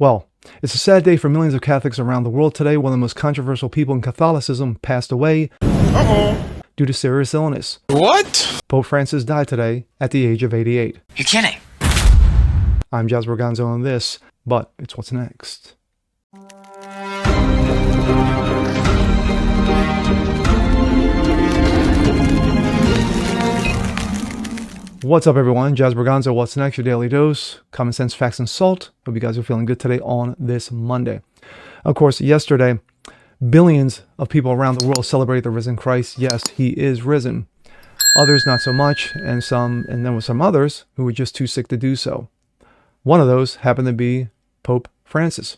Well, it's a sad day for millions of Catholics around the world today. One of the most controversial people in Catholicism passed away due to serious illness. What? Pope Francis died today at the age of 88. You're kidding. I'm Jazz Braganza on this, but it's what's next. What's up, everyone? Jazz Braganza, what's next? Your daily dose, common sense, facts, and salt. Hope you guys are feeling good today on this Monday. Of course, yesterday, billions of people around the world celebrated the risen Christ. Yes, he is risen. Others not so much, and there were some others who were just too sick to do so. One of those happened to be Pope Francis.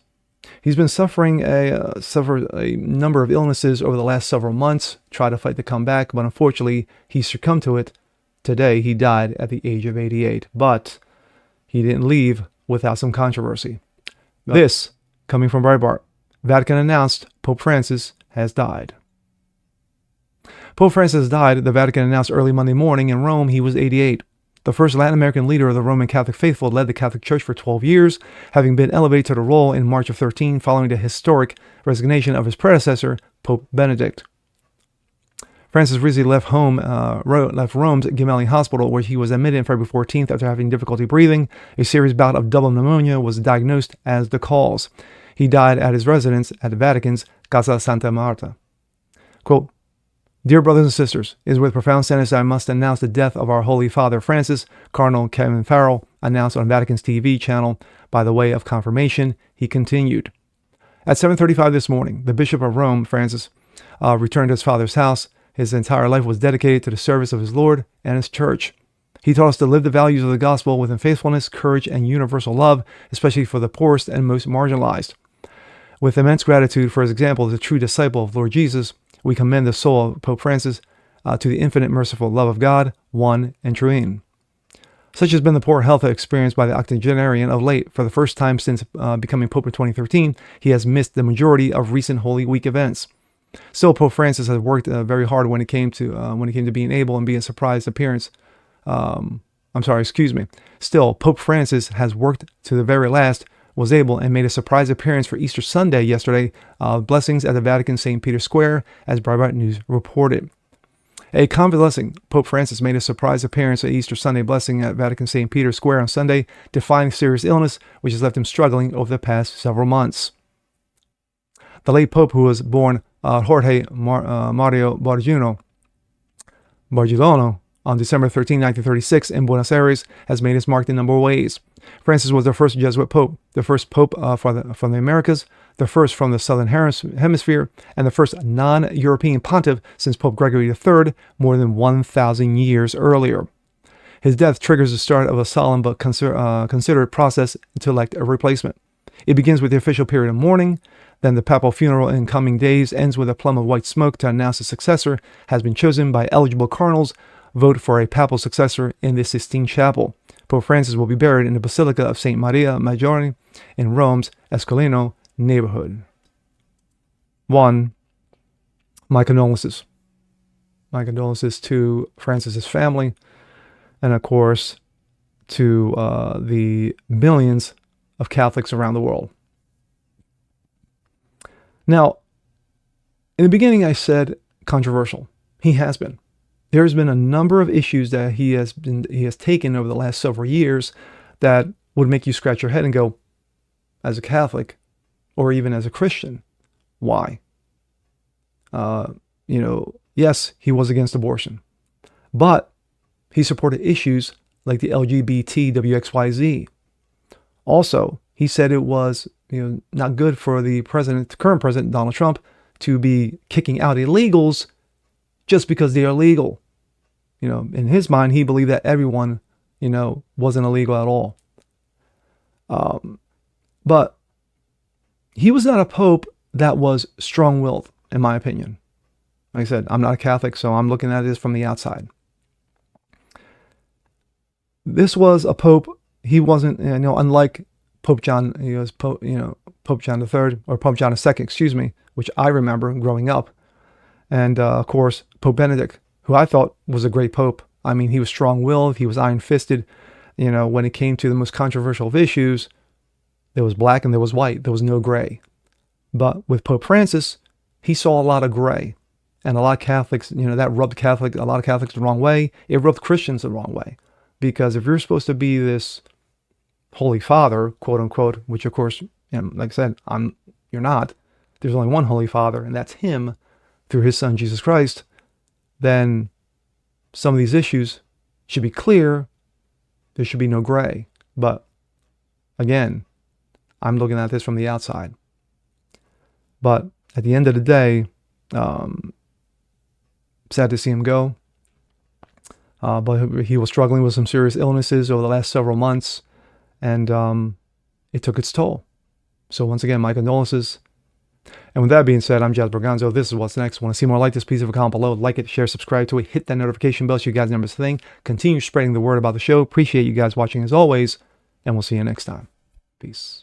He's been suffering a number of illnesses over the last several months, tried to fight the comeback, but unfortunately, he succumbed to it. Today, he died at the age of 88, but he didn't leave without some controversy. This, coming from Breitbart, Vatican announced Pope Francis has died. Pope Francis died, the Vatican announced early Monday morning in Rome. He was 88. The first Latin American leader of the Roman Catholic faithful, led the Catholic Church for 12 years, having been elevated to the role in March of 13 following the historic resignation of his predecessor, Pope Benedict. Francis recently left Rome's Gemelli Hospital, where he was admitted on February 14th after having difficulty breathing. A serious bout of double pneumonia was diagnosed as the cause. He died at his residence at the Vatican's Casa Santa Marta. Quote, "Dear brothers and sisters, it is with profound sadness I must announce the death of our Holy Father Francis," Cardinal Kevin Farrell announced on Vatican's TV channel. By the way of confirmation, he continued. At 7:35 this morning, the Bishop of Rome, Francis, returned to his father's house. His entire life was dedicated to the service of his Lord and his church. He taught us to live the values of the gospel with faithfulness, courage, and universal love, especially for the poorest and most marginalized. With immense gratitude for his example as a true disciple of Lord Jesus, we commend the soul of Pope Francis to the infinite merciful love of God, one and true aim. Such has been the poor health experienced by the octogenarian of late. For the first time since becoming Pope in 2013, he has missed the majority of recent Holy Week events. Still, Pope Francis has worked very hard when it came to being able and being a surprise appearance. Still, Pope Francis has worked to the very last, was able, and made a surprise appearance for Easter Sunday yesterday. Blessings at the Vatican St. Peter's Square, as Breitbart News reported. A convalescing Pope Francis made a surprise appearance at Easter Sunday blessing at Vatican St. Peter's Square on Sunday, defying serious illness, which has left him struggling over the past several months. The late Pope, who was born Jorge Mario Bargilono on December 13, 1936 in Buenos Aires, has made his mark in a number of ways. Francis was the first Jesuit Pope, the first Pope from the Americas, the first from the Southern Hemisphere, and the first non-European pontiff since Pope Gregory III more than 1,000 years earlier. His death triggers the start of a solemn but considered process to elect a replacement. It begins with the official period of mourning. Then the papal funeral in coming days ends with a plume of white smoke to announce a successor has been chosen by eligible cardinals. Vote for a papal successor in the Sistine Chapel. Pope Francis will be buried in the Basilica of St. Maria Maggiore in Rome's Escolino neighborhood. 1. My condolences. My condolences to Francis's family, and of course, to the millions of Catholics around the world. Now, in the beginning, I said controversial. He has been. There's been a number of issues that he has taken over the last several years that would make you scratch your head and go, as a Catholic, or even as a Christian, why? Yes, he was against abortion, but he supported issues like the LGBT WXYZ. Also, he said it was not good for the current president, Donald Trump, to be kicking out illegals just because they are legal. In his mind, he believed that everyone, wasn't illegal at all. But he was not a pope that was strong-willed, in my opinion. Like I said, I'm not a Catholic, so I'm looking at this from the outside. This was a pope. He wasn't, unlike Pope John, he was Pope John III, or Pope John II, which I remember growing up. And of course, Pope Benedict, who I thought was a great pope. I mean, he was strong-willed, he was iron-fisted. When it came to the most controversial of issues, There was black and there was white. There was no gray. But with Pope Francis, he saw a lot of gray. And a lot of Catholics, that rubbed a lot of Catholics the wrong way. It rubbed Christians the wrong way. Because if you're supposed to be this Holy Father, quote unquote, which of course, like I said, you're not. There's only one Holy Father, and that's him through his son, Jesus Christ. Then some of these issues should be clear. There should be no gray. But again, I'm looking at this from the outside. But at the end of the day, sad to see him go. But he was struggling with some serious illnesses over the last several months, and it took its toll. So once again, my condolences. And with that being said, I'm Jazz Berganzo. This is What's Next. Want to see more like this? Please leave a comment below. Like it, share, subscribe to it. Hit that notification bell so you guys never miss a thing. Continue spreading the word about the show. Appreciate you guys watching as always. And we'll see you next time. Peace.